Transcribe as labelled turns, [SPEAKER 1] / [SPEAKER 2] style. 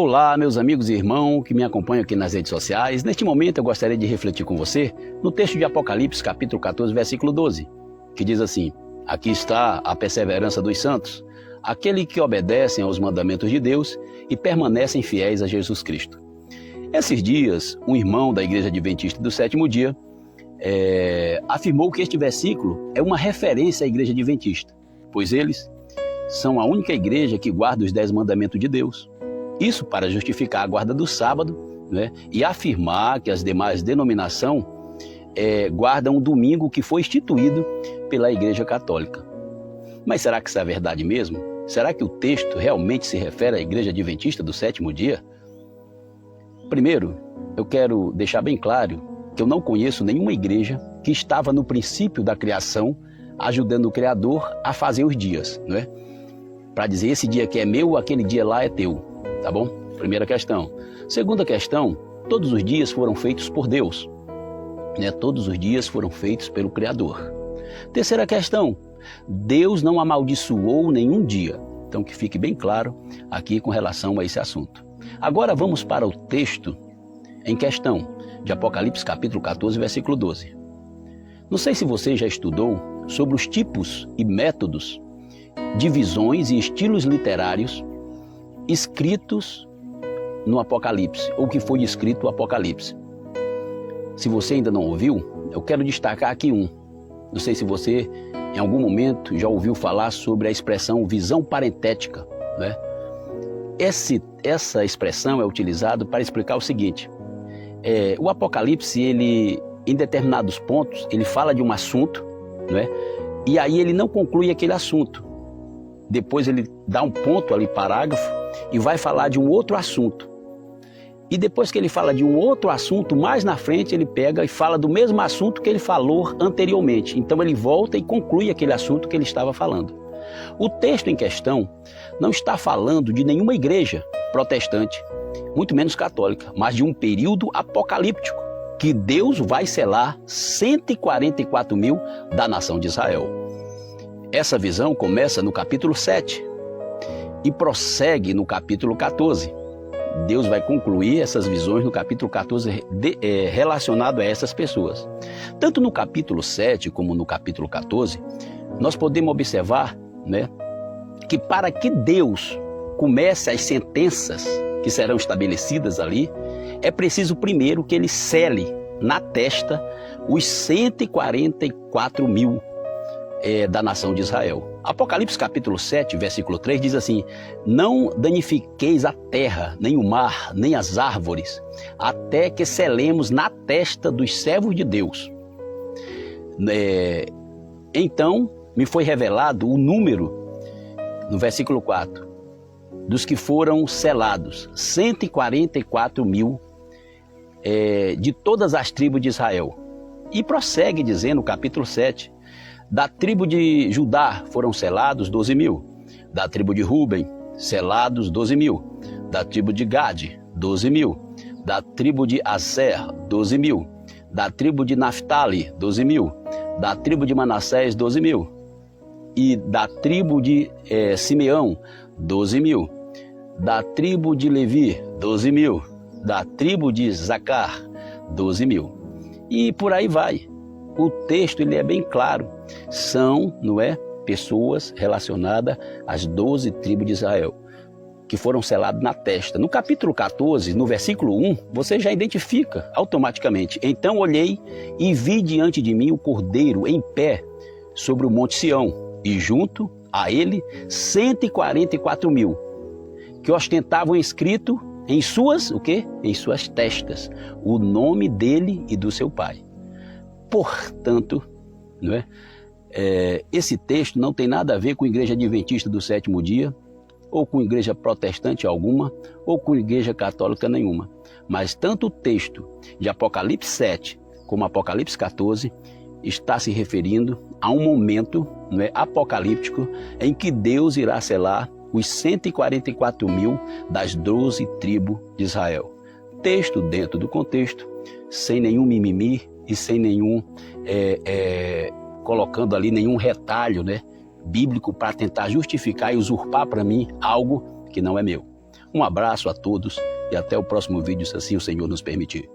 [SPEAKER 1] Olá, meus amigos e irmãos que me acompanham aqui nas redes sociais. Neste momento eu gostaria de refletir com você no texto de Apocalipse, capítulo 14, versículo 12, que diz assim: aqui está a perseverança dos santos, aqueles que obedecem aos mandamentos de Deus e permanecem fiéis a Jesus Cristo. Esses dias, um irmão da Igreja Adventista do Sétimo Dia afirmou que este versículo é uma referência à Igreja Adventista, pois eles são a única igreja que guarda os 10 mandamentos de Deus. Isso para justificar a guarda do sábado, né, e afirmar que as demais denominações guardam o domingo que foi instituído pela Igreja Católica. Mas será que isso é verdade mesmo? Será que o texto realmente se refere à Igreja Adventista do Sétimo Dia? Primeiro, eu quero deixar bem claro que eu não conheço nenhuma igreja que estava no princípio da criação ajudando o Criador a fazer os dias, não é? Para dizer esse dia que é meu, aquele dia lá é teu, tá bom? Primeira questão. Segunda questão, todos os dias foram feitos por Deus, né? Todos os dias foram feitos pelo Criador. Terceira questão, Deus não amaldiçoou nenhum dia. Então que fique bem claro aqui com relação a esse assunto. Agora vamos para o texto em questão, de Apocalipse capítulo 14, versículo 12. Não sei se você já estudou sobre os tipos e métodos, divisões e estilos literários escritos no Apocalipse, ou que foi escrito o Apocalipse. Se você ainda não ouviu, eu quero destacar aqui um. Não sei se você em algum momento já ouviu falar sobre a expressão visão parentética, né? Essa expressão é utilizada para explicar o seguinte: o Apocalipse, ele, em determinados pontos, ele fala de um assunto, né? E aí ele não conclui aquele assunto. Depois ele dá um ponto ali, parágrafo, e vai falar de um outro assunto. E depois que ele fala de um outro assunto, mais na frente ele pega e fala do mesmo assunto que ele falou anteriormente. Então ele volta e conclui aquele assunto que ele estava falando. O texto em questão não está falando de nenhuma igreja protestante, muito menos católica, mas de um período apocalíptico, que Deus vai selar 144 mil da nação de Israel. Essa visão começa no capítulo 7 e prossegue no capítulo 14. Deus vai concluir essas visões no capítulo 14 relacionado a essas pessoas. Tanto no capítulo 7 como no capítulo 14, nós podemos observar, né, que para que Deus comece as sentenças que serão estabelecidas ali, é preciso primeiro que ele sele na testa os 144 mil da nação de Israel. Apocalipse capítulo 7, versículo 3 diz assim: não danifiqueis a terra, nem o mar, nem as árvores, até que selemos na testa dos servos de Deus. Então me foi revelado o número, no versículo 4, dos que foram selados, 144 mil de todas as tribos de Israel. E prossegue dizendo no capítulo 7, da tribo de Judá foram selados 12 mil, da tribo de Ruben, selados 12 mil, da tribo de Gade, 12 mil, da tribo de Aser, 12 mil, da tribo de Naftali, 12 mil, da tribo de Manassés, 12 mil, e da tribo de Simeão, 12 mil, da tribo de Levi, 12 mil, da tribo de Zacar, 12 mil. E por aí vai. O texto ele é bem claro. São, não é, pessoas relacionadas às 12 tribos de Israel, que foram seladas na testa. No capítulo 14, no versículo 1, você já identifica automaticamente. Então olhei e vi diante de mim o Cordeiro em pé sobre o monte Sião, e junto a ele 144 mil, que ostentavam escrito em suas, o quê? Em suas testas, o nome dele e do seu pai. Portanto, não é? Esse texto não tem nada a ver com a Igreja Adventista do Sétimo Dia, ou com igreja protestante alguma, ou com igreja católica nenhuma. Mas tanto o texto de Apocalipse 7 como Apocalipse 14 está se referindo a um momento, não é, apocalíptico em que Deus irá selar os 144 mil das 12 tribos de Israel. Texto dentro do contexto, sem nenhum mimimi e sem nenhum, colocando ali nenhum retalho, né, bíblico para tentar justificar e usurpar para mim algo que não é meu. Um abraço a todos e até o próximo vídeo, se assim o Senhor nos permitir.